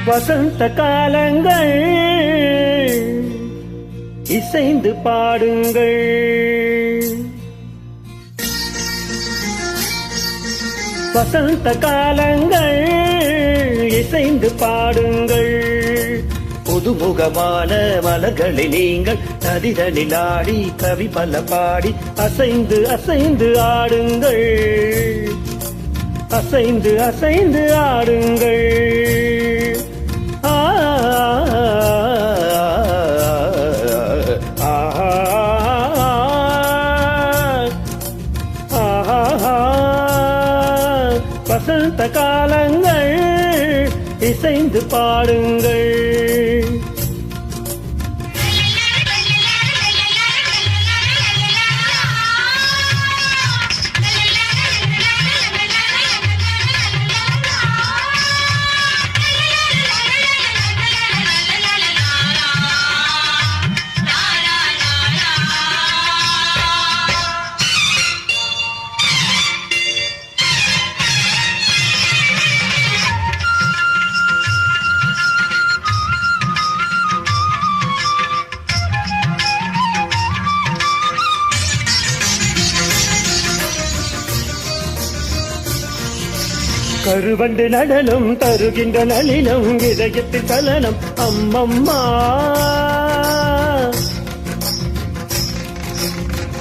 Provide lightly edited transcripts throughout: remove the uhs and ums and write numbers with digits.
வசந்த காலங்கள் இசைந்து பாடுங்கள். வசந்த காலங்கள் இசைந்து பாடுங்கள். புதுமுகமான மலர்களை நீங்கள் நதிதனில் ஆடி கவி பல பாடி அசைந்து அசைந்து ஆடுங்கள். அசைந்து அசைந்து ஆடுங்கள். ஆ வசந்த காலங்கள் இசைந்து பாடுங்கள். கருவண்டு நடனம் தருகின்ற நளினம் இதயத்தில் சலனம் அம்மம்மா.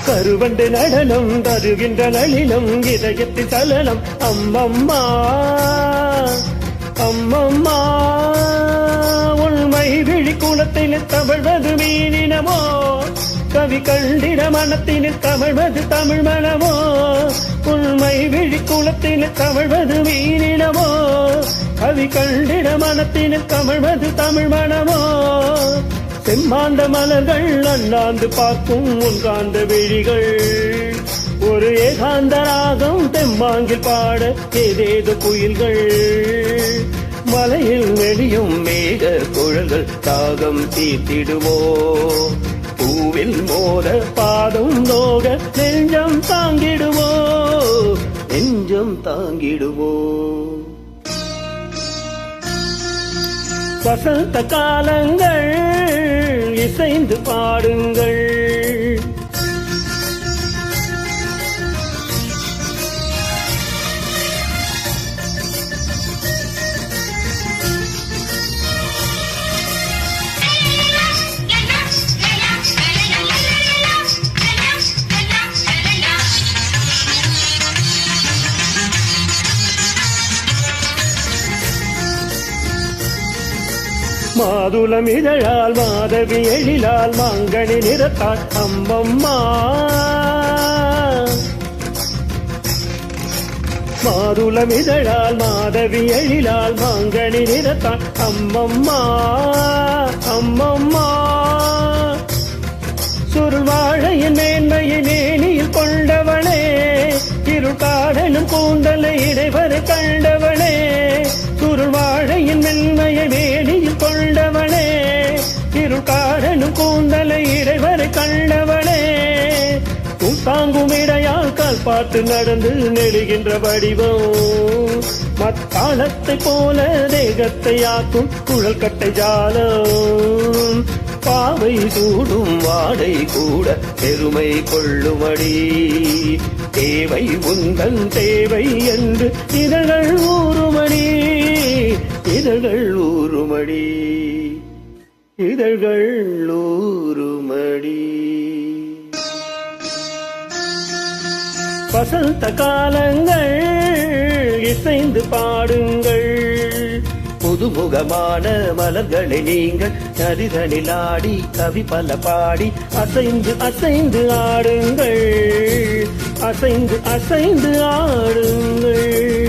கருவண்டு நடனம் தருகின்ற நளினம் இதயத்தில் சலனம் அம்மம்மா. அம்மம்மா உண்மை விழி குளத்தில் தவழ்வது மீனினமோ, கவி கண்டிட மனத்தினில் கவழ்வது தமிழ் மனமோ. உண்மை விழி குளத்தில் கவழ்வது மீனினமோ, கவி கண்டிட மனத்தினில் கவழ்வது தமிழ் மனமோ. செம்மாண்ட மலர்கள் அண்ணாந்து பார்க்கும் உன்காந்த விழிகள், ஒரு ஏகாந்த ராகம் தெம்மாங்கில் பாட ஏதேது குயில்கள். மலையில் நெடியும் மேக குழல்கள் தாகம் தீர்த்திடுவோ, பூவில் மோத பாதம் நோக நெஞ்சம் தாங்கிடுவோ, நெஞ்சம் தாங்கிடுவோ. வசந்த காலங்கள் இசைந்து பாடுங்கள். மாதுளம் இதழால் மாதவி எழிலால் மாங்கனி நிறத்தாள் அம்மம்மா. மாதுளம் இதழால் மாதவி எழிலால் மாங்கனி நிறத்தாள் அம்மம்மா. அம்மம்மா சுருள் வாழையின் மேன்மையை மேனியில் கொண்டவளே, இருள் காடலும் கூந்தலை இடைவரை கண்டவளே. சுருள் வாழையின் மென்மையை மேனியில் கொண்டவளே, இருள் காடலும் கூந்தலை இடைவரை கண்டவளே. தாங்கும் இடையால் கால் பார்த்து நடந்து நெழுகின்ற வடிவம், மத்தாளத்தை போல தேகத்தை ஆக்கும் குழல் கட்டை ஜாலம். பாவை சூடும் வாடை கூட பெருமை கொள்ளுமடி, தேவை உந்தன் தேவை என்று இதழ்கள் ஊறுமடி. இதழ்கள் ஊறுமடி, இதழ்கள் ஊறுமடி. வசந்த காலங்கள் இசைந்து பாடுங்கள். புதுமுகமான மலர்களை நீங்கள் நதிதனில் ஆடி கவி பல பாடி அசைந்து அசைந்து ஆடுங்கள். அசைந்து அசைந்து ஆடுங்கள்.